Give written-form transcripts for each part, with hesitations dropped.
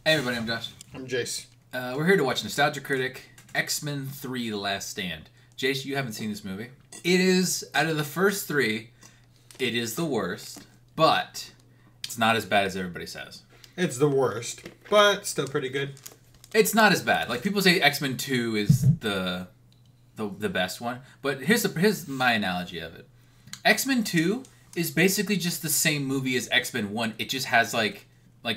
Hey everybody, I'm Josh. I'm Jace. We're here to watch Nostalgia Critic X-Men 3 The Last Stand. Jace, you haven't seen this movie. It is, out of the first three, it is the worst, but it's not as bad as everybody says. It's the worst, but still pretty good. It's not as bad. Like, people say X-Men 2 is the best one, but here's my analogy of it. X-Men 2 is basically just the same movie as X-Men 1. It just has, like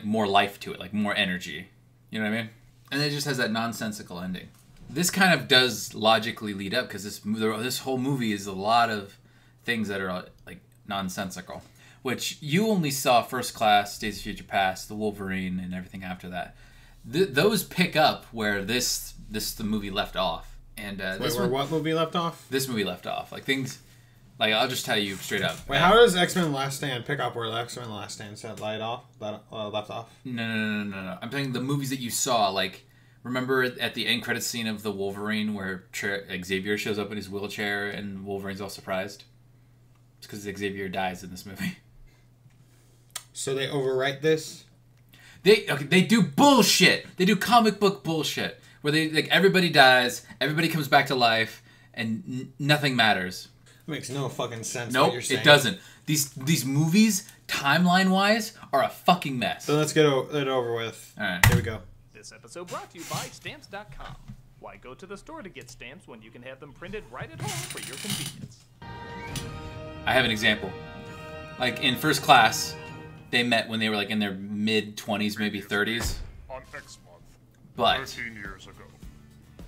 more life to it, like more energy. You know what I mean? And it just has that nonsensical ending. This kind of does logically lead up, because this whole movie is a lot of things that are like nonsensical. Which you only saw First Class, Days of Future Past, The Wolverine, and everything after that. Those pick up where the movie left off. And what movie left off? This movie left off. Like things, like I'll just tell you straight up. Wait, how does X-Men Last Stand pick up where X-Men Last Stand said left off? No. I'm saying the movies that you saw, like, remember at the end credits scene of The Wolverine where Xavier shows up in his wheelchair and Wolverine's all surprised? It's because Xavier dies in this movie. So they overwrite this? They do bullshit. They do comic book bullshit where everybody dies, everybody comes back to life, and nothing matters. It makes no fucking sense. Nope, what you're saying. It doesn't. These movies, timeline-wise, are a fucking mess. So let's get it over with. All right. Here we go. This episode brought to you by Stamps.com. Why go to the store to get stamps when you can have them printed right at home for your convenience? I have an example. Like in First Class, they met when they were like in their mid-20s, maybe 30s. On X month. But 13 years ago.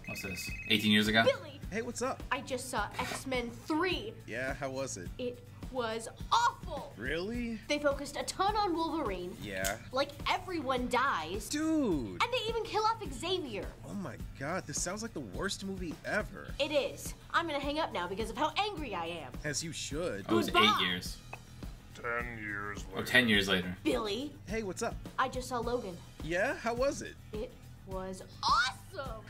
what's this? 18 years ago? Billy, Hey, what's up? I just saw X-Men 3. Yeah, how was it? It was awful. Really? They focused a ton on Wolverine. Yeah. Like everyone dies. Dude! And they even kill off Xavier. Oh my god, this sounds like the worst movie ever. It is. I'm gonna hang up now because of how angry I am. As you should. Oh, it was Goodbye. 8 years. 10 years later. Or 10 years later. Billy, Hey, what's up? I just saw Logan. Yeah, how was it? It was awesome.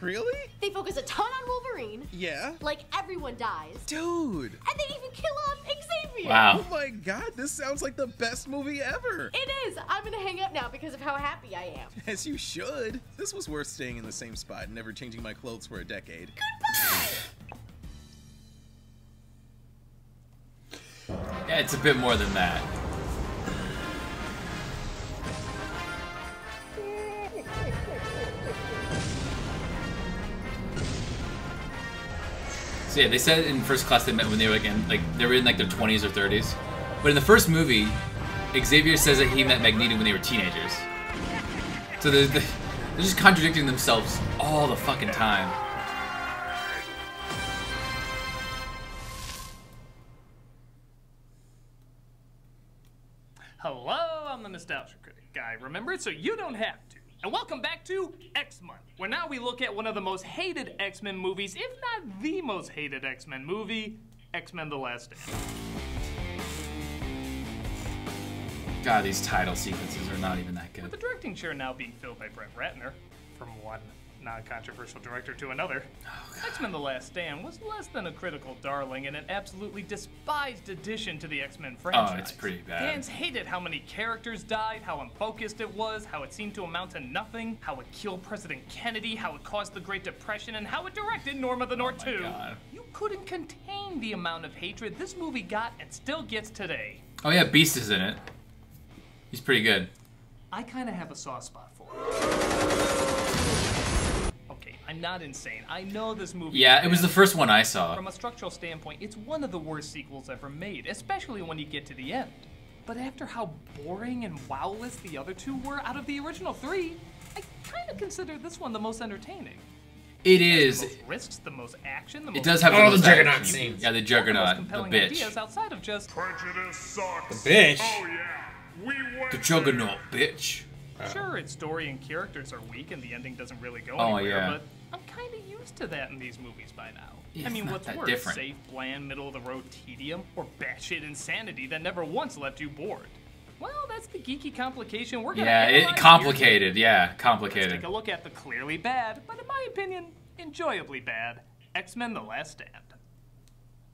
Really? They focus a ton on Wolverine. Yeah. Like everyone dies. Dude! And they even kill off Xavier. Wow. Oh my god, this sounds like the best movie ever! It is. I'm gonna hang up now because of how happy I am. As you should. This was worth staying in the same spot and never changing my clothes for a decade. Yeah, it's a bit more than that. So yeah, they said in First Class they met when they were they were in like their 20s or 30s. But in the first movie, Xavier says that he met Magneto when they were teenagers. So they're just contradicting themselves all the fucking time. Hello, I'm the Nostalgia Critic guy, remember? So you don't have to. And welcome back to X-Month, where now we look at one of the most hated X-Men movies, if not the most hated X-Men movie, X-Men The Last Stand. God, these title sequences are not even that With the good. directing chair now being filled by Brett Ratner, from one non-controversial director to another, X-Men The Last Stand was less than a critical darling and an absolutely despised addition to the X-Men franchise. Oh, it's pretty bad. Fans hated how many characters died, how unfocused it was, how it seemed to amount to nothing, how it killed President Kennedy, how it caused the Great Depression, and how it directed Norm of the North my 2. God. You couldn't contain the amount of hatred this movie got and still gets today. Oh yeah, Beast is in it. He's pretty good. I kind of have a soft spot for it. Okay, I'm not insane. I know this movie. Yeah, is it was bad. the first one I saw. From a structural standpoint, it's one of the worst sequels ever made, especially when you get to the end. But after how boring and wowless the other two were out of the original three, I kind of consider this one the most entertaining. It The is. most risks, the most action, the It most does have Oh, the the most Juggernaut action. scene. Yeah, the one of the most Juggernaut, the compelling bitch. ideas outside of just Prejudice sucks. The bitch? Oh yeah. We went The Juggernaut, bitch. Sure, its story and characters are weak and the ending doesn't really go Oh, anywhere, yeah. but I'm kind of used to that in these movies by now. Yeah, I mean, it's not what's that worse, different. safe, bland, middle-of-the-road tedium, or batshit insanity that never once left you bored? Well, that's the geeky complication we're gonna Yeah, analyze here. complicated. Yeah, Let's complicated. take a look at the clearly bad, but in my opinion, enjoyably bad, X-Men The Last Stand.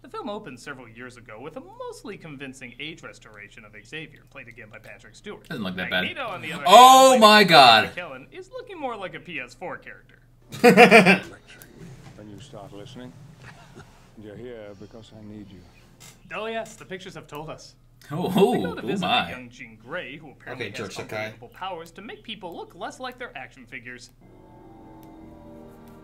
The film opened several years ago with a mostly convincing age restoration of Xavier, played again by Patrick Stewart. Doesn't look that Magneto, bad. on the other Oh hand, my played by God. Ian McKellen, is looking more like a PS4 character. When you start listening, you're here because I need you. Oh yes, the pictures have told us. We Oh, go to oh visit my. a young Jean Grey, who apparently Okay, has George Takei. unbelievable powers to make people look less like their action figures.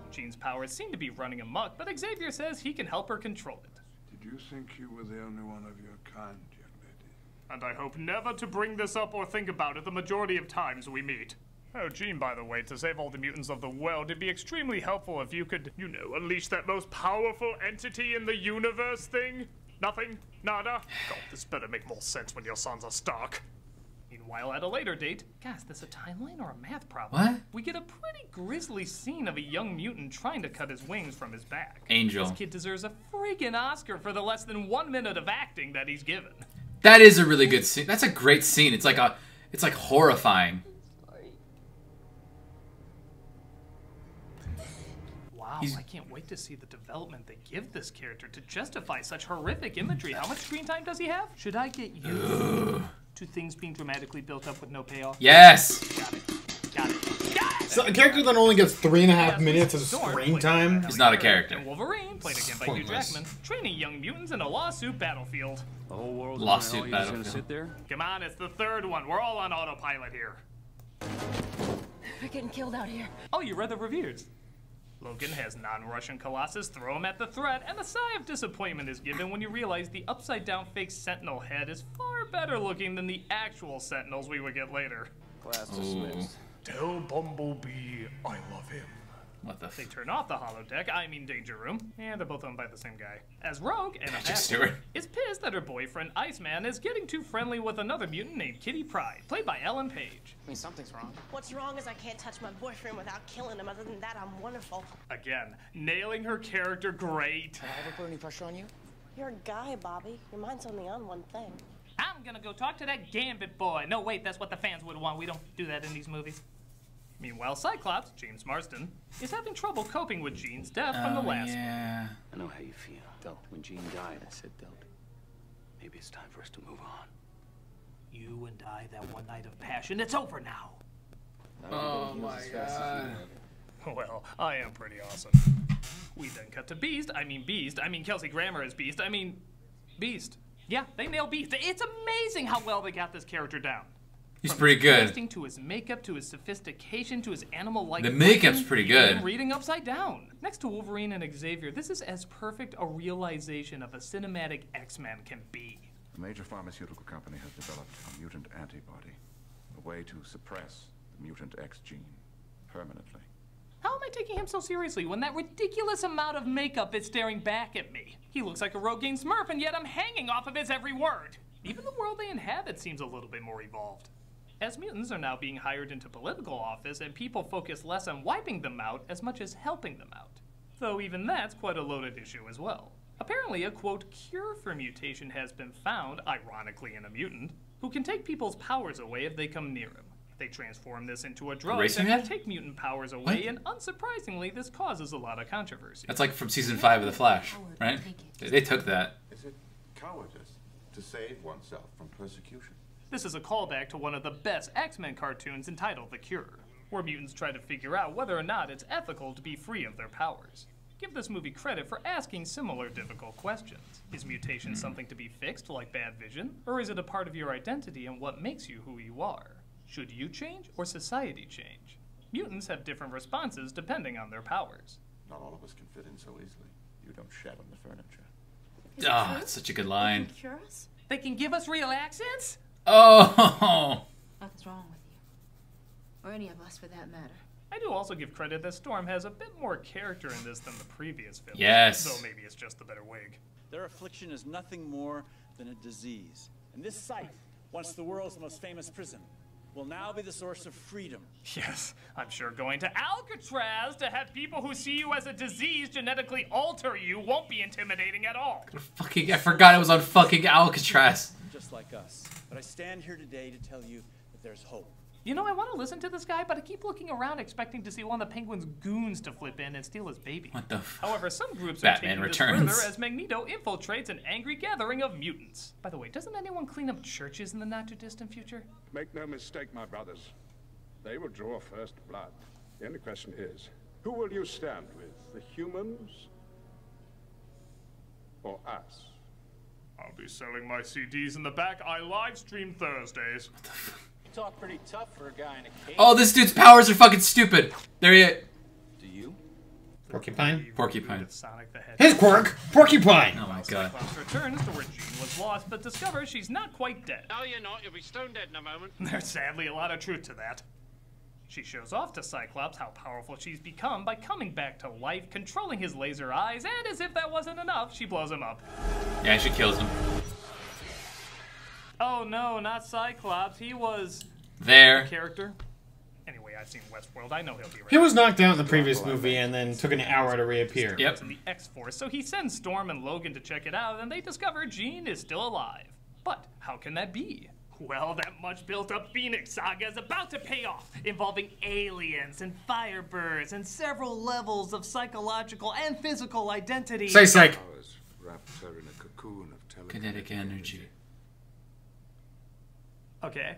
Jean's powers seem to be running amok, but Xavier says he can help her control it. Did you think you were the only one of your kind, young lady? And I hope never to bring this up or think about it the majority of times we meet. Oh, Jean, by the way, to save all the mutants of the world, it'd be extremely helpful if you could, you know, unleash that most powerful entity in the universe thing. Nothing? Nada? God, this better make more sense when your sons are Stark. Meanwhile, at a later date, guys, is this a timeline or a math problem? What? We get a pretty grisly scene of a young mutant trying to cut his wings from his back. Angel. This kid deserves a freaking Oscar for the less than 1 minute of acting that he's given. That is a really good scene. That's a great scene. It's like horrifying. Wow, I can't wait to see the development they give this character to justify such horrific imagery. How much screen time does he have? Should I get used to things being dramatically built up with no payoff? Yes. Got it. Got it. Got it! So a character that only gets 3.5 minutes of Storm, screen played by time. Natalie He's not a Portman, character. And Wolverine, played again by Hugh Pointless. Jackman, training young mutants in a lawsuit battlefield. The whole world Lawsuit you're just gonna battlefield. sit there? Come on, it's the third one. We're all on autopilot here. We're getting killed out here. Oh, you read the reviews. Logan has non-Russian Colossus throw him at the threat, and a sigh of disappointment is given when you realize the upside-down fake Sentinel head is far better looking than the actual Sentinels we would get later. Class dismissed. Tell Bumblebee I love him. What the They f... turn off the holodeck, I mean Danger Room, and they're both owned by the same guy. As Rogue, and Patrick Stewart. is pissed that her boyfriend Iceman is getting too friendly with another mutant named Kitty Pryde, played by Ellen Page. I mean, something's wrong. What's wrong is I can't touch my boyfriend without killing him. Other than that, I'm wonderful. Again, nailing her character great. Have I ever put any pressure on you? You're a guy, Bobby. Your mind's only on one thing. I'm gonna go talk to that Gambit boy. No, wait, that's what the fans would want. We don't do that in these movies. Meanwhile, Cyclops, James Marsden, is having trouble coping with Jean's death from the last one. yeah. I know how you feel. When Jean died, I said, Delt, maybe it's time for us to move on. You and I, that one night of passion, it's over now. Oh my god. Well, I am pretty awesome. We then cut to Beast, I mean Kelsey Grammer as Beast, Beast. Yeah, they nail Beast. It's amazing how well they got this character down. He's From pretty his good. casting to his makeup, to his sophistication, to his animal-like The makeup's writing, pretty even good. reading upside down. Next to Wolverine and Xavier, this is as perfect a realization of a cinematic X-Men can be. A major pharmaceutical company has developed a mutant antibody, a way to suppress the mutant X gene permanently. How am I taking him so seriously when that ridiculous amount of makeup is staring back at me? He looks like a Rogaine Smurf, and yet I'm hanging off of his every word. Even the world they inhabit seems a little bit more evolved. As mutants are now being hired into political office, and people focus less on wiping them out as much as helping them out. Though even that's quite a loaded issue as well. Apparently a, quote, cure for mutation has been found, ironically in a mutant, who can take people's powers away if they come near him. They transform this into a drug Erasing that can it? take mutant powers away, What? and unsurprisingly, this causes a lot of controversy. That's like from season 5 of The Flash, right? They took that. Is it cowardice to save oneself from persecution? This is a callback to one of the best X-Men cartoons entitled The Cure, where mutants try to figure out whether or not it's ethical to be free of their powers. Give this movie credit for asking similar difficult questions. Is mutation something to be fixed, like bad vision? Or is it a part of your identity and what makes you who you are? Should you change or society change? Mutants have different responses depending on their powers. Not all of us can fit in so easily. You don't shed on the furniture. Oh, that's such a good line. Cure us? They can give us real accents? Oh! Nothing's wrong with you. Or any of us for that matter. I do also give credit that Storm has a bit more character in this than the previous film. Yes. Though maybe it's just the better wig. Their affliction is nothing more than a disease. And this site, once the world's most famous prison, will now be the source of freedom. Yes, I'm sure going to Alcatraz to have people who see you as a disease genetically alter you won't be intimidating at all. Fucking, I forgot it was on fucking Alcatraz. Just like us. But I stand here today to tell you that there's hope. You know, I want to listen to this guy, but I keep looking around expecting to see one of the Penguin's goons to flip in and steal his baby. What the f... However, some groups Batman are taking Returns. this further as Magneto infiltrates an angry gathering of mutants. By the way, doesn't anyone clean up churches in the not-too-distant future? Make no mistake, my brothers. They will draw first blood. The only question is, who will you stand with? The humans? Or us? I'll be selling my CDs in the back. I live stream Thursdays. You talk pretty tough for a guy in a cage. Oh, this dude's powers are fucking stupid. There he is. Do you? Porcupine? Porcupine. Sonic the Hedgehog. His quirk! Porcupine! Oh my god. Cyclops returns to where Jean was lost, but discovers she's not quite dead. No, you're not. You'll be stone dead in a moment. There's sadly a lot of truth to that. She shows off to Cyclops how powerful she's become by coming back to life, controlling his laser eyes, and as if that wasn't enough, she blows him up. Yeah, she kills him. Oh no, not Cyclops. He was... There. a character. Anyway, I've seen Westworld. I know he'll be right. He was knocked out in the previous movie and then took an hour to reappear. Yep. In the X-Force, so he sends Storm and Logan to check it out, and they discover Jean is still alive. But how can that be? Well, that much built-up Phoenix saga is about to pay off, involving aliens and firebirds and several levels of psychological and physical identity. Say psych. Powers wrapped her in a cocoon of Kinetic energy. Okay.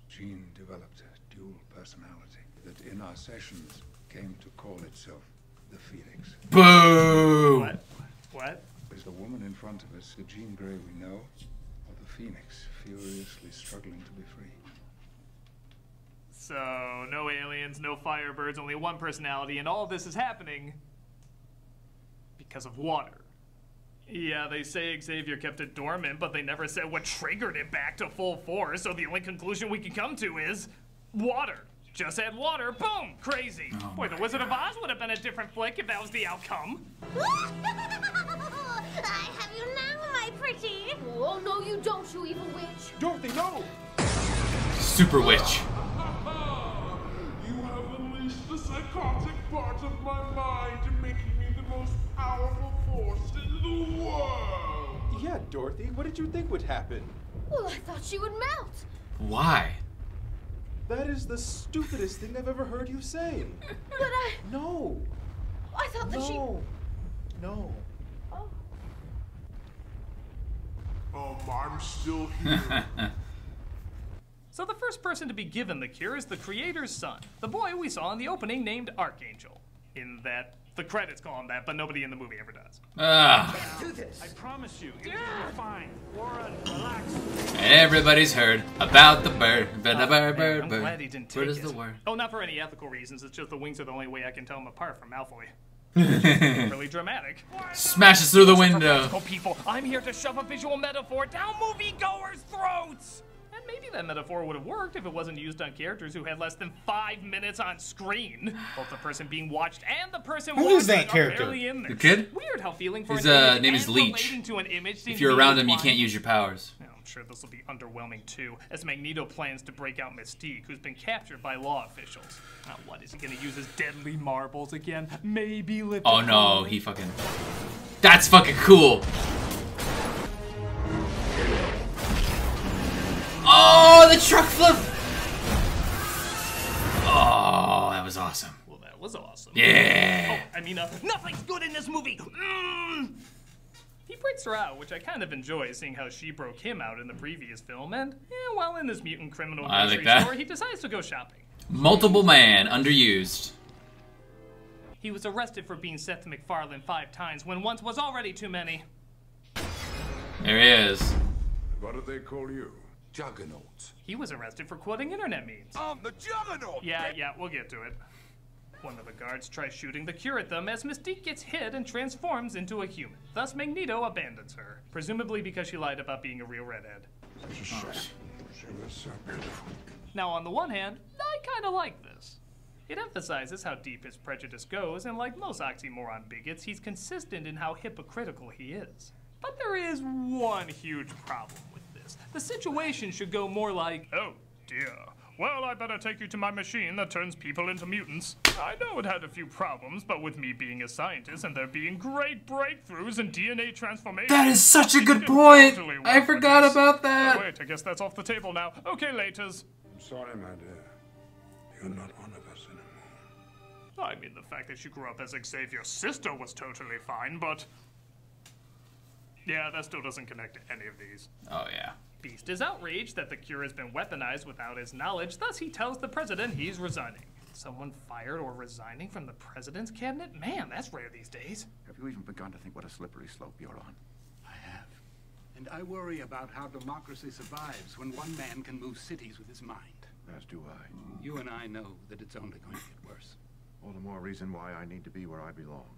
Jean developed a dual personality that in our sessions came to call itself the Phoenix. Boo! What? What? Is the woman in front of us the Jean Grey we know, or the Phoenix furiously struggling to be free? So, no aliens, no firebirds, only one personality, and all this is happening because of water. Yeah, they say Xavier kept it dormant, but they never said what triggered it back to full force, so the only conclusion we can come to is water. Just add water, boom, crazy. Oh Boy, The Wizard of Oz would have been a different flick if that was the outcome. I have you now, my pretty. Oh, no, you don't, you evil witch. Dorothy, no! Super witch. You have unleashed the psychotic part of my mind, making me the most powerful force in the world. Yeah, Dorothy, what did you think would happen? Well, I thought she would melt. Why? That is the stupidest thing I've ever heard you say. But No. I thought that she... No. I'm still here. So the first person to be given the cure is the creator's son, the boy we saw in the opening named Archangel. In that, the credits call him that, but nobody in the movie ever does. Ah. Do this. I promise you, you'll be fine. Warren, relax. And everybody's heard about the bird. Bird, Oh, bird, man, bird, I'm bird. glad he didn't Bird take is it. the word. Oh, not for any ethical reasons. It's just the wings are the only way I can tell them apart from Malfoy. Really dramatic. Smashes through the For window. practical people, I'm here to shove a visual metaphor down moviegoers' throats. And maybe that metaphor would have worked if it wasn't used on characters who had less than 5 minutes on screen. Both the person being watched and the person Who watching is that are character? barely in there. The kid? Weird how feeling for His an image name is and Leech. relating to an image seem If you're to be around him, you entwined. can't use your powers. Now, I'm sure this will be underwhelming too, as Magneto plans to break out Mystique, who's been captured by law officials. Now, what, is he gonna use his deadly marbles again? Maybe lift Oh a no, car? he fucking... That's fucking cool! Oh, the truck flip! Oh, that was awesome. Well, that was awesome. Yeah. Oh, I mean, nothing's good in this movie! He breaks her out, which I kind of enjoy, seeing how she broke him out in the previous film, and, while in this mutant criminal I like grocery that. store, he decides to go shopping. Multiple man, underused. He was arrested for being sent to McFarlane 5 times, when once was already too many. There he is. What do they call you? Juggernaut. He was arrested for quoting internet memes. I'm the Juggernaut! Yeah, we'll get to it. One of the guards tries shooting the cure at them as Mystique gets hit and transforms into a human. Thus, Magneto abandons her, presumably because she lied about being a real redhead. She was so beautiful. Now, on the one hand, I kind of like this. It emphasizes how deep his prejudice goes, and like most oxymoron bigots, he's consistent in how hypocritical he is. But there is one huge problem with this. The situation should go more like, oh dear. Well, I better take you to my machine that turns people into mutants. I know it had a few problems, but with me being a scientist and there being great breakthroughs in DNA transformation... That is such a good it point! totally I worked with forgot this. about that! Oh, wait, I guess that's off the table now. Okay, laters. I'm sorry, my dear. You're not one of us anymore. I mean, the fact that she grew up as Xavier's sister was totally fine, but... yeah, that still doesn't connect to any of these. Oh, yeah. Beast is outraged that the cure has been weaponized without his knowledge, thus he tells the president he's resigning. Someone fired or resigning from the president's cabinet? Man, that's rare these days. Have you even begun to think what a slippery slope you're on? I have. And I worry about how democracy survives when one man can move cities with his mind. As do I. You and I know that it's only going to get worse. All the more reason why I need to be where I belong.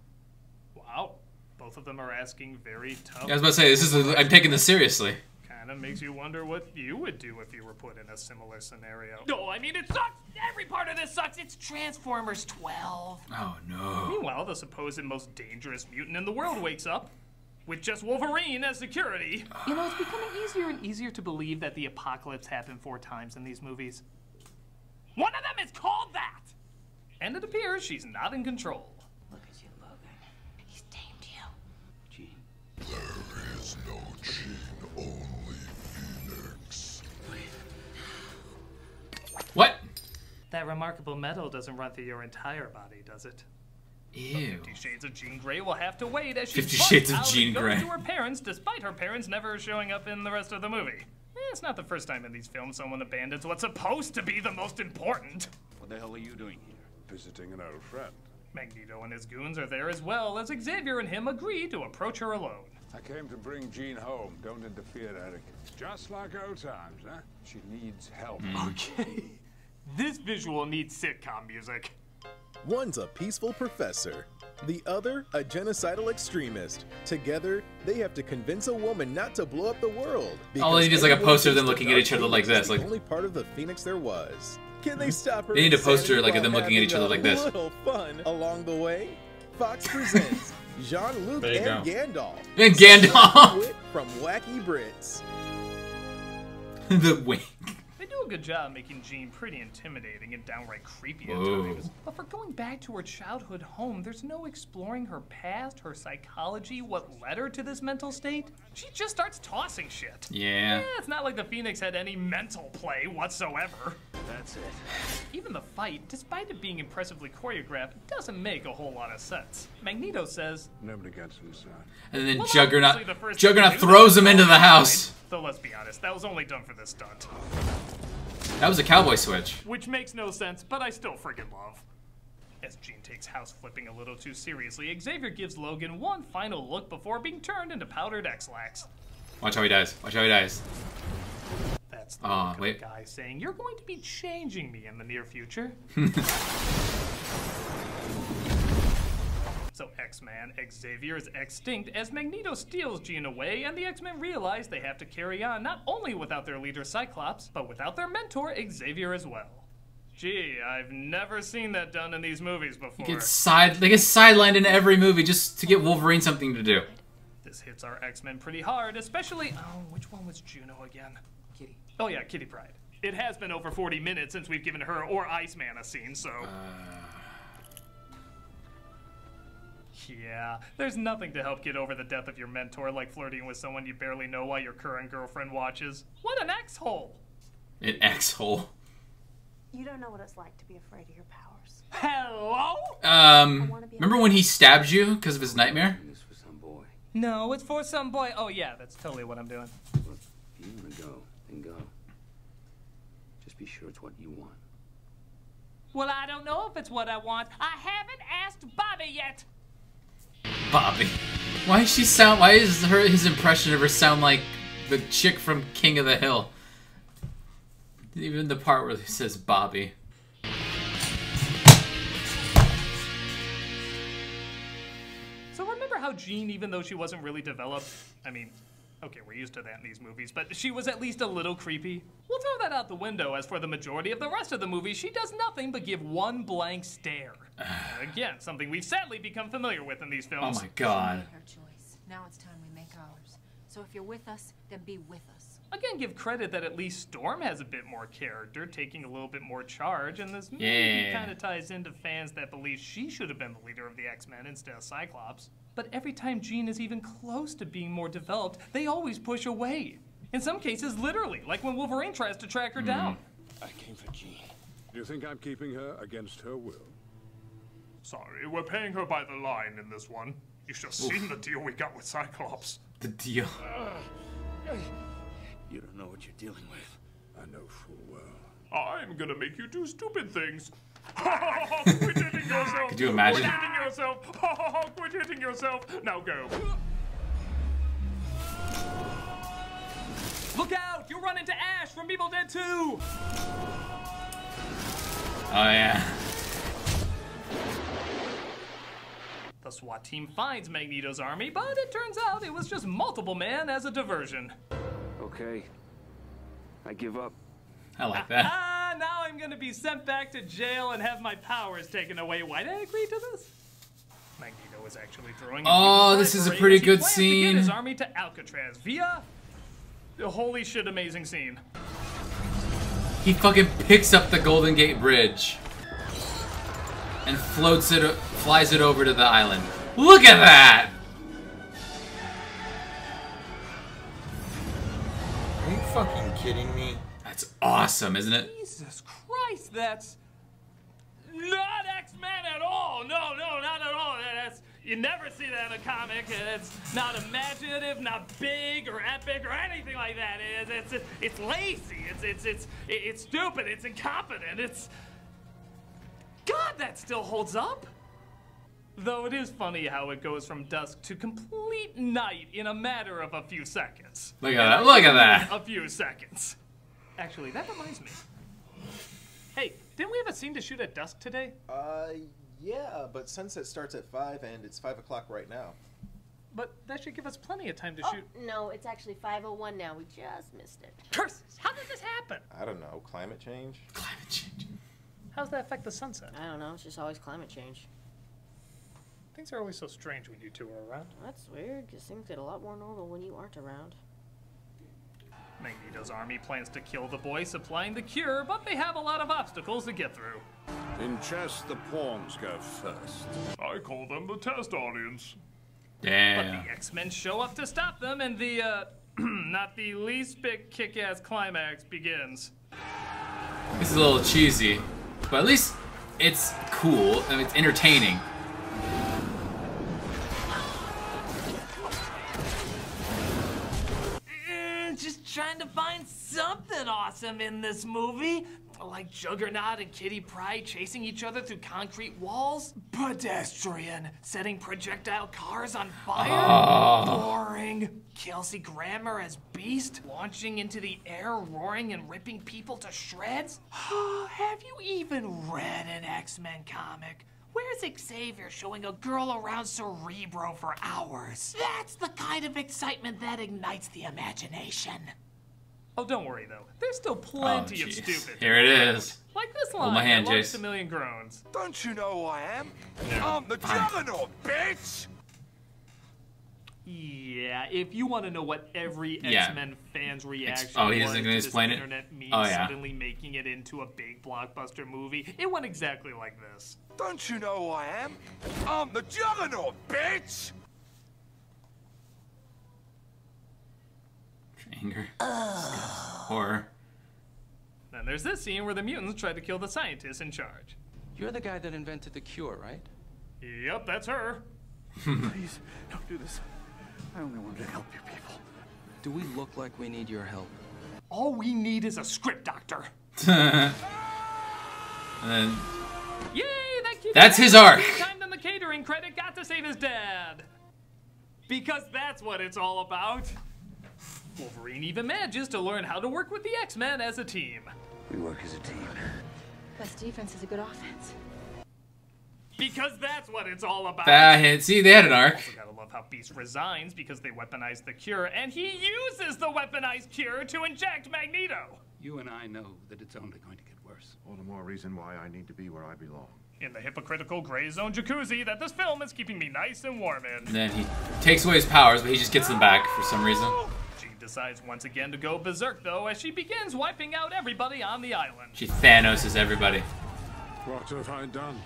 Wow. Both of them are asking very tough... I was about to say, I'm taking this seriously. Kind of makes you wonder what you would do if you were put in a similar scenario. No, I mean, it sucks! Every part of this sucks! It's Transformers 12! Oh, no. Meanwhile, the supposed most dangerous mutant in the world wakes up with just Wolverine as security. You know, it's becoming easier and easier to believe that the apocalypse happened 4 times in these movies. One of them is called that! And it appears she's not in control. Look at you, Logan. He's tamed you. Jean. There is no Jean, only Phoenix. What? That remarkable metal doesn't run through your entire body, does it? Ew. 50 Shades of Jean Grey will have to wait as she 50 Shades of Jean goes Grey. to her parents, despite her parents never showing up in the rest of the movie. It's not the first time in these films someone abandons what's supposed to be the most important. What the hell are you doing here? Visiting an old friend. Magneto and his goons are there as well, as Xavier and him agree to approach her alone. I came to bring Jean home. Don't interfere, Eric. Just like old times, huh? She needs help. Okay. This visual needs sitcom music. One's a peaceful professor, the other a genocidal extremist. Together, they have to convince a woman not to blow up the world. All they need is like a poster of them looking at each other like this, like the only part of the Phoenix there was. Can they stop her? They need a poster like of them while looking at each other like having this. a little fun along the way. Fox presents Jean-Luc There you and go. Gandalf. And Gandalf! Wit from Wacky Brits. The wink. They do a good job making Jean pretty intimidating and downright creepy at Whoa. times. But for going back to her childhood home, there's no exploring her past, her psychology, what led her to this mental state. She just starts tossing shit. Yeah. It's not like the Phoenix had any mental play whatsoever. That's it. Even the fight, despite it being impressively choreographed, doesn't make a whole lot of sense. Magneto says, Nobody gets inside. And then well, Juggernaut, obviously the first Juggernaut thing to do throws is him into the house. Though let's be honest, that was only done for this stunt. That was a cowboy switch. Which makes no sense, but I still friggin' love. As Jean takes house flipping a little too seriously, Xavier gives Logan one final look before being turned into powdered X-Lax. Watch how he dies. Watch how he dies. That's the look of wait. a guy saying, you're going to be changing me in the near future. So X-Man Xavier is extinct as Magneto steals Jean away, and the X-Men realize they have to carry on not only without their leader Cyclops, but without their mentor Xavier as well. Gee, I've never seen that done in these movies before. They get sidelined in every movie just to get Wolverine something to do. This hits our X-Men pretty hard, especially... Oh, which one was Juno again? Kitty. Oh yeah, Kitty Pryde. It has been over 40 minutes since we've given her or Iceman a scene, so... Yeah, there's nothing to help get over the death of your mentor like flirting with someone you barely know while your current girlfriend watches. What an X-hole! An X-hole. You don't know what it's like to be afraid of your powers. Hello? Remember when he stabbed you because of his nightmare? This for some boy. No, it's for some boy. Oh yeah, that's totally what I'm doing. Look, if you want to go, then go. Just be sure it's what you want. Well, I don't know if it's what I want. I haven't asked Bobby yet. Bobby. Why does she sound? Why is his impression of her sound like the chick from King of the Hill? Even the part where he says Bobby. So remember how Jean, even though she wasn't really developed, I mean, okay, we're used to that in these movies, but she was at least a little creepy? We'll throw that out the window, as for the majority of the rest of the movie, she does nothing but give one blank stare. Again, something we've sadly become familiar with in these films. Oh my god. She made her choice. Now it's time we make ours. So if you're with us, then be with us. Again, give credit that at least Storm has a bit more character, taking a little bit more charge, and this movie Yeah. kind of ties into fans that believe she should have been the leader of the X-Men instead of Cyclops. But every time Jean is even close to being more developed, they always push away. In some cases, literally, like when Wolverine tries to track her down. I came for Jean. You think I'm keeping her against her will? Sorry, we're paying her by the line in this one. You should have seen the deal we got with Cyclops. The deal. You don't know what you're dealing with. I know full well. I'm gonna make you do stupid things. Quit hitting yourself. Could you imagine? Quit hitting yourself. Quit hitting yourself. Now go. Look out! You'll run into Ash from Evil Dead 2! Oh, yeah. The SWAT team finds Magneto's army, but it turns out it was just multiple man as a diversion. Okay. I give up. I like that. Now I'm gonna be sent back to jail and have my powers taken away. Why did I agree to this? Magneto was actually throwing. Oh, this is a pretty good To scene. get his army to Alcatraz via the holy shit amazing scene. He fucking picks up the Golden Gate Bridge and flies it over to the island. Look at that! Are you fucking kidding me? That's awesome, isn't it? Jesus Christ, that's not X-Men at all. No, not at all. You never see that in a comic. It's not imaginative, not big or epic or anything like that. It's lazy. It's stupid. It's incompetent. God, that still holds up. Though it is funny how it goes from dusk to complete night in a matter of a few seconds. Look at that. Look at that. A few seconds. Actually, that reminds me. Hey, didn't we have a scene to shoot at dusk today? Yeah, but sunset starts at 5 and it's 5 o'clock right now. But that should give us plenty of time to shoot. No, it's actually 5:01 now. We just missed it. Curses! How did this happen? I don't know, climate change? Climate change. How does that affect the sunset? I don't know. It's just always climate change. Things are always so strange when you two are around. That's weird, because things get a lot more normal when you aren't around. Magneto's army plans to kill the boy supplying the cure, but they have a lot of obstacles to get through. In chess, the pawns go first. I call them the test audience. Damn. But the X-Men show up to stop them, and the, not the least bit kick-ass climax begins. This is a little cheesy, but at least it's cool and it's entertaining. Just trying to find something awesome in this movie. Like Juggernaut and Kitty Pryde chasing each other through concrete walls. Pedestrian setting projectile cars on fire. Oh. Boring. Kelsey Grammer as Beast launching into the air, roaring and ripping people to shreds. Have you even read an X-Men comic? Where's Xavier showing a girl around Cerebro for hours? That's the kind of excitement that ignites the imagination. Oh, don't worry though. There's still plenty of stupid. Here it is. Like this line. Hold my hand, that launched Jace. a million groans. Don't you know who I am? Yeah. I'm the Juggernaut, bitch! Yeah, if you want to know what every Yeah. X-Men fan's reaction Oh, he was isn't to gonna this explain it? internet meme Oh, yeah. suddenly making it into a big blockbuster movie, it went exactly like this. Don't you know who I am? I'm the Juggernaut, bitch! Anger. Horror. Then there's this scene where the mutants try to kill the scientist in charge. You're the guy that invented the cure, right? Yep, that's her. Please, don't do this. I only wanted to help you people. Do we look like we need your help? All we need is a script doctor. And then Yay, that kid That's his arc. Timed on the catering credit got to save his dad. Because that's what it's all about. Wolverine even manages to learn how to work with the X-Men as a team. We work as a team. Best defense is a good offense. Because that's what it's all about. See, they had an arc. Also gotta love how Beast resigns because they weaponized the cure, and he uses the weaponized cure to inject Magneto. You and I know that it's only going to get worse. All the more reason why I need to be where I belong. In the hypocritical gray zone jacuzzi that this film is keeping me nice and warm in. And then he takes away his powers, but he just gets them back for some reason. Jean decides once again to go berserk, though, as she begins wiping out everybody on the island. She Thanoses everybody. What have I done?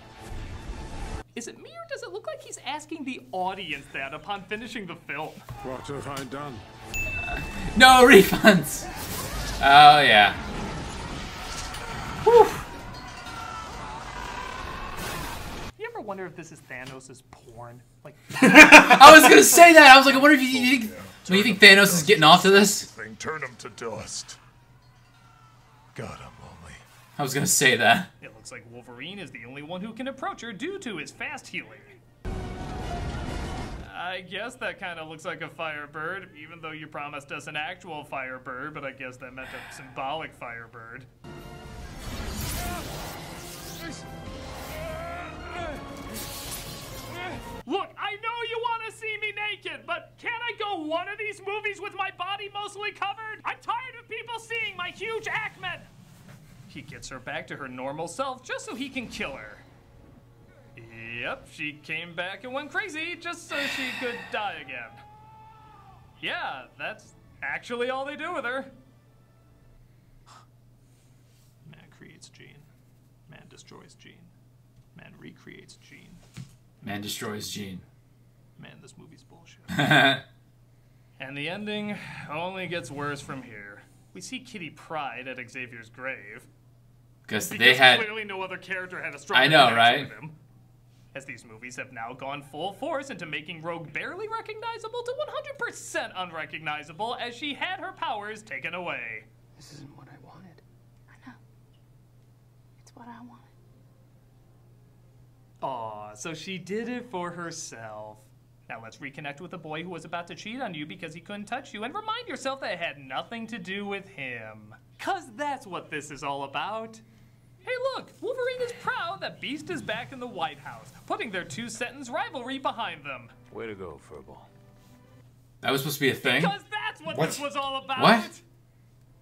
Is it me, or does it look like he's asking the audience that upon finishing the film? What have I done? No refunds! Oh, yeah. Whew. ever wonder if this is Thanos' porn? Like, I was gonna say that. I was like, I wonder if you think Thanos is getting off to this. Turn him to dust. God, I'm lonely. I was gonna say that. It looks like Wolverine is the only one who can approach her due to his fast healing. I guess that kind of looks like a Firebird, even though you promised us an actual Firebird, but I guess that meant a symbolic Firebird. Look, I know you want to see me naked, but can't I go one of these movies with my body mostly covered? I'm tired of people seeing my huge Ackman! He gets her back to her normal self just so he can kill her. Yep, she came back and went crazy just so she could die again. Yeah, that's actually all they do with her. Man creates Jean. Man destroys Jean. Man recreates Jean. Man destroys Jean. Man, this movie's bullshit. And the ending only gets worse from here. We see Kitty Pryde at Xavier's grave. Because they had... clearly no other character had a stronger I know, connection right? with him. As these movies have now gone full force into making Rogue barely recognizable to 100% unrecognizable as she had her powers taken away. This isn't what I wanted. I know. It's what I wanted. Aw, so she did it for herself. Now let's reconnect with the boy who was about to cheat on you because he couldn't touch you and remind yourself that it had nothing to do with him. 'Cause that's what this is all about. Hey look, Wolverine is proud that Beast is back in the White House, putting their two-sentence rivalry behind them. Way to go, Furball. That was supposed to be a thing? Because that's what this was all about. What?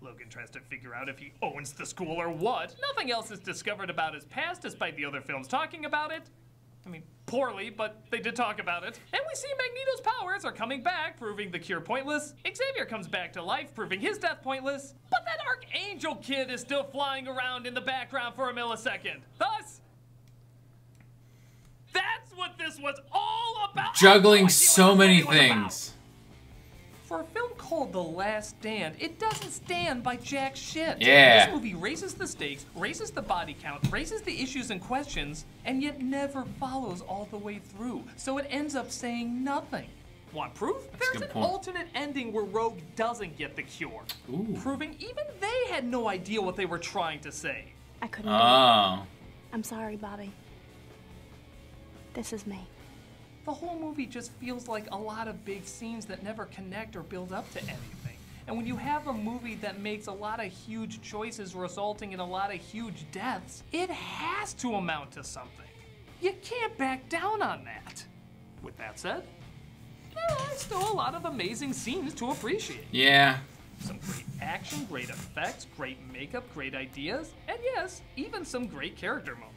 Logan tries to figure out if he owns the school or what. Nothing else is discovered about his past despite the other films talking about it. I mean, poorly, but they did talk about it. And we see Magneto's powers are coming back, proving the cure pointless. Xavier comes back to life, proving his death pointless. But that Archangel kid is still flying around in the background for a millisecond. Thus, that's what this was all about. Juggling so many things. For a film called The Last Stand, it doesn't stand by jack shit. Yeah. This movie raises the stakes, raises the body count, raises the issues and questions, and yet never follows all the way through. So it ends up saying nothing. Want proof? There's an alternate ending where Rogue doesn't get the cure. Ooh. Proving even they had no idea what they were trying to say. I couldn't do it. I'm sorry, Bobby. This is me. The whole movie just feels like a lot of big scenes that never connect or build up to anything. And when you have a movie that makes a lot of huge choices resulting in a lot of huge deaths, it has to amount to something. You can't back down on that. With that said, there are still a lot of amazing scenes to appreciate. Yeah. Some great action, great effects, great makeup, great ideas, and yes, even some great character moments.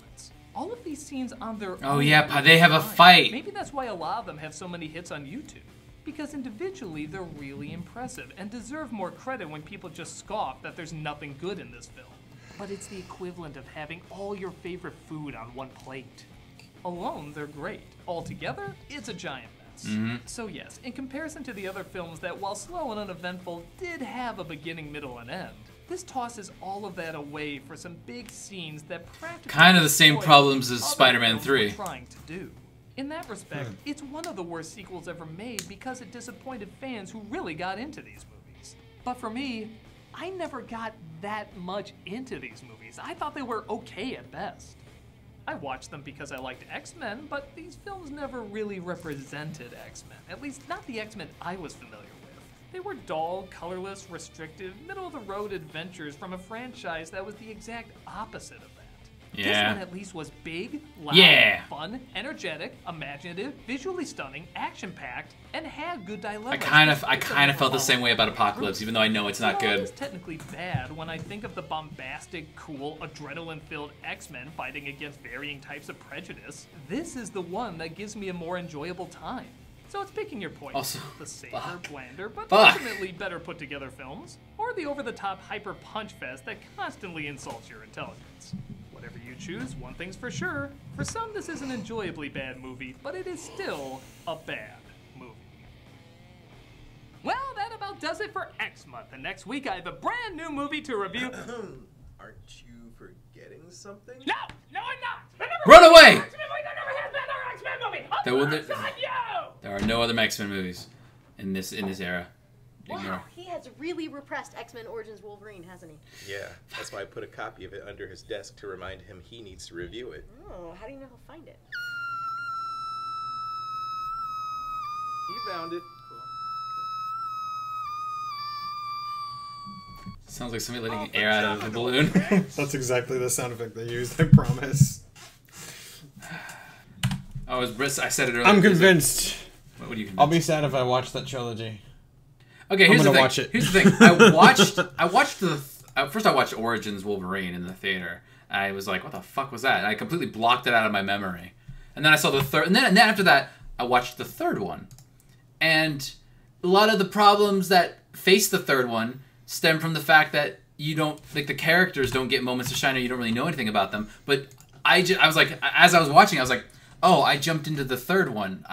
All of these scenes on their own. Oh yeah, they have a fight. Maybe that's why a lot of them have so many hits on YouTube. Because individually, they're really impressive and deserve more credit when people just scoff that there's nothing good in this film. But it's the equivalent of having all your favorite food on one plate. Alone, they're great. Altogether, it's a giant mess. Mm-hmm. So yes, in comparison to the other films that, while slow and uneventful, did have a beginning, middle, and end, this tosses all of that away for some big scenes that practically Kind of the same destroy problems as what other Spider-Man films 3. were trying to do. In that respect, it's one of the worst sequels ever made because it disappointed fans who really got into these movies. But for me, I never got that much into these movies. I thought they were okay at best. I watched them because I liked X-Men, but these films never really represented X-Men. At least not the X-Men I was familiar with. They were dull, colorless, restrictive, middle-of-the-road adventures from a franchise that was the exact opposite of that. Yeah. This one at least was big, loud, Yeah. fun, energetic, imaginative, visually stunning, action-packed, and had good dilemmas. I kind of felt the same way about Apocalypse, even though I know it's not good. It's technically bad when I think of the bombastic, cool, adrenaline-filled X-Men fighting against varying types of prejudice. This is the one that gives me a more enjoyable time. So it's picking your point. Also, the safer, blander, but Fuck. ultimately better put together films, or the over-the-top hyper punch fest that constantly insults your intelligence. Whatever you choose, one thing's for sure. For some, this is an enjoyably bad movie, but it is still a bad movie. Well, that about does it for X Month. And next week, I have a brand new movie to review. Aren't you forgetting something? No! No, I'm not! Run away! There never has been There are no other X-Men movies in this era. Wow, he has really repressed X-Men Origins Wolverine, hasn't he? Yeah, that's why I put a copy of it under his desk to remind him he needs to review it. Oh, how do you know he'll find it? He found it. Sounds like somebody letting air out of a balloon. That's exactly the sound effect they used, I promise. Oh, I said it earlier. I'm convinced. What are you convinced? I'll be sad if I watch that trilogy. Okay, here's the thing. Watch it. Here's the thing. I watched first I watched Origins Wolverine in the theater. I was like, what the fuck was that? And I completely blocked it out of my memory. And then I saw the third, and then after that, I watched the third one. And a lot of the problems that face the third one stem from the fact that you don't, like, the characters don't get moments to shine, or you don't really know anything about them. But I was like, as I was watching, I was like, oh, I jumped into the third one.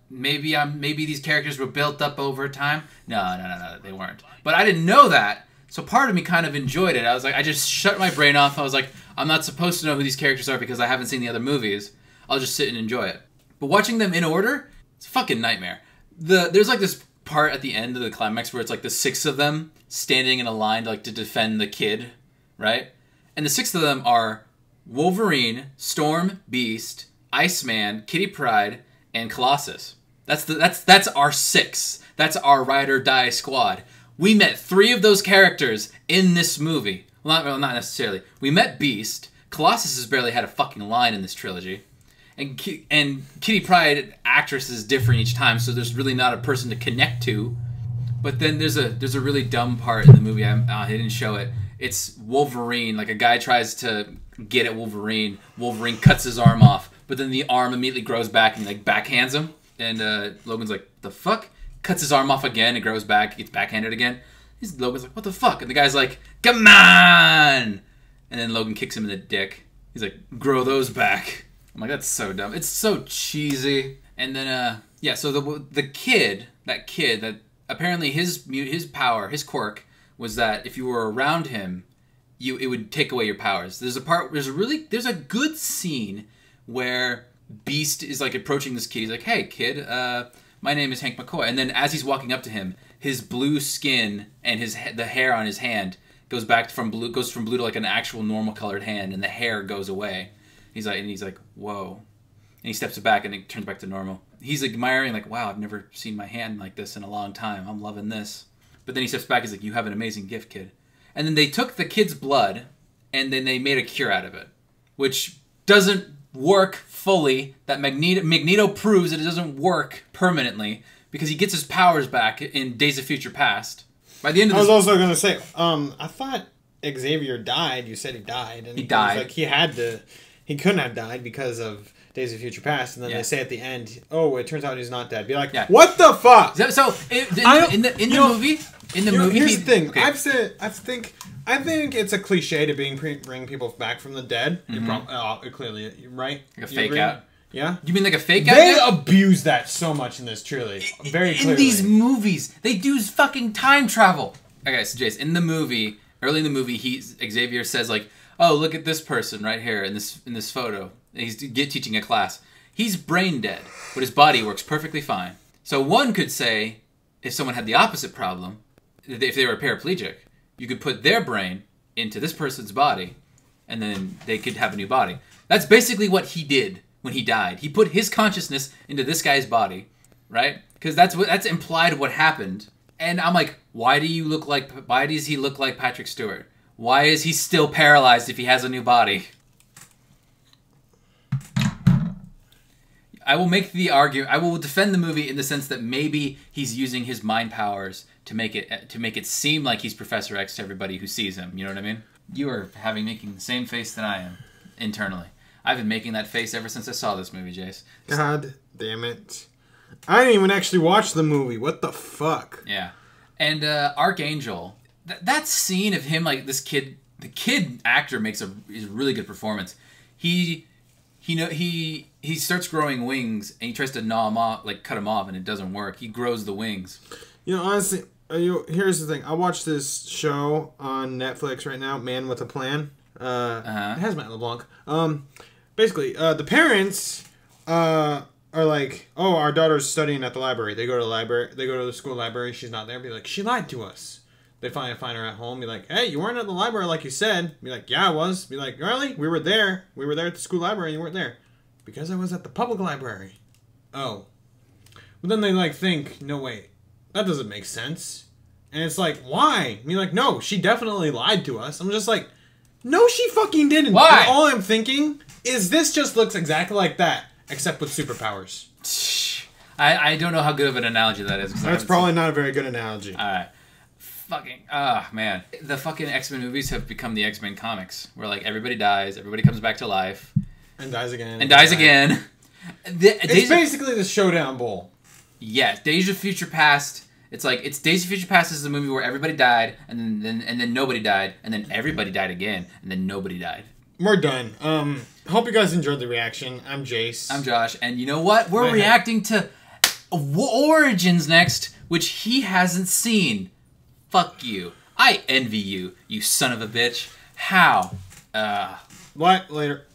Maybe these characters were built up over time. No, they weren't. But I didn't know that, so part of me kind of enjoyed it. I was like, I just shut my brain off. I was like, I'm not supposed to know who these characters are because I haven't seen the other movies. I'll just sit and enjoy it. But watching them in order, it's a fucking nightmare. There's like this part at the end of the climax where it's like the 6 of them standing in a line to defend the kid, right? And the 6 of them are Wolverine, Storm, Beast, Iceman, Kitty Pryde, and Colossus. That's our 6. That's our ride or die squad. We met 3 of those characters in this movie. Well, not necessarily. We met Beast. Colossus has barely had a fucking line in this trilogy. And Kitty Pryde, actress, is different each time, so there's really not a person to connect to. But then there's a really dumb part in the movie. I didn't show it. It's Wolverine. Like, a guy tries to get at Wolverine. Wolverine cuts his arm off, but then the arm immediately grows back and he backhands him. And Logan's like, the fuck? Cuts his arm off again. It grows back. Gets backhanded again. Logan's like, what the fuck? And the guy's like, come on! And then Logan kicks him in the dick. He's like, grow those back. I'm like, that's so dumb. It's so cheesy. And then, so the kid, that apparently his power, his quirk, was that if you were around him, it would take away your powers. There's a good scene where Beast is like approaching this kid. He's like, hey kid, my name is Hank McCoy. And then as he's walking up to him, his blue skin and the hair on his hand goes from blue to like an actual normal colored hand, and the hair goes away. He's like, whoa. And he steps it back and it turns back to normal. He's admiring, like, wow, I've never seen my hand like this in a long time. I'm loving this. But then he steps back, he's like, you have an amazing gift, kid. And then they took the kid's blood and then they made a cure out of it, which doesn't work fully. That Magneto proves that it doesn't work permanently because he gets his powers back in Days of Future Past. By the end of I was also going to say, I thought Xavier died. You said he died. And he died. Like, he couldn't have died because of Days of Future Past, and then they say at the end, "Oh, it turns out he's not dead." Be like, "What the fuck?" So in the movie, here's the thing. Okay. I think it's a cliche to bring people back from the dead. Mm-hmm. Clearly, right? Like a fake out. Yeah. You mean like a fake out? They abuse that so much in this trilogy. Very clearly. In these movies, they do fucking time travel. Okay, so Jace, early in the movie, Xavier says like, "Oh, look at this person right here in this photo." And he's teaching a class. He's brain dead, but his body works perfectly fine. So one could say, if someone had the opposite problem, if they were paraplegic, you could put their brain into this person's body, and then they could have a new body. That's basically what he did when he died. He put his consciousness into this guy's body, right? Because that's implied what happened. And I'm like, why does he look like Patrick Stewart? Why is he still paralyzed if he has a new body? I will make the argument. I will defend the movie in the sense that maybe he's using his mind powers to make it seem like he's Professor X to everybody who sees him. You know what I mean? You are making the same face that I am internally. I've been making that face ever since I saw this movie, Jace. God damn it! I didn't even actually watch the movie. What the fuck? Yeah, and Archangel. That scene of him, like this kid, the kid actor makes a really good performance. He starts growing wings and he tries to gnaw them off, like cut them off, and it doesn't work. He grows the wings. Honestly, here's the thing. I watched this show on Netflix right now, Man with a Plan. It has Matt LeBlanc. Basically, the parents are are like, oh, our daughter's studying at the library. They go to the library. They go to the school library. She's not there. Be like, she lied to us. They finally find her at home. Be like, hey, you weren't at the library like you said. Be like, yeah, I was. Be like, really? We were there. We were there at the school library and you weren't there. Because I was at the public library. Oh. But then they like think, no, wait. That doesn't make sense. And it's like, why? Be like, no, she definitely lied to us. I'm just like, no, she fucking didn't. Why? And all I'm thinking is this just looks exactly like that, except with superpowers. I don't know how good of an analogy that is. That's probably not a very good analogy. Alright. Fucking, man. The fucking X-Men movies have become the X-Men comics, where like everybody dies, everybody comes back to life. And dies again. And dies again. It's basically the Showdown Bowl. Yeah, Days of Future Past. It's like, it's Days of Future Past is the movie where everybody died, and then nobody died, and then everybody died again, and then nobody died. We're done. Hope you guys enjoyed the reaction. I'm Jace. I'm Josh, and you know what? We're reacting to Origins next, which he hasn't seen. Fuck you. I envy you, you son of a bitch. How? What? Later.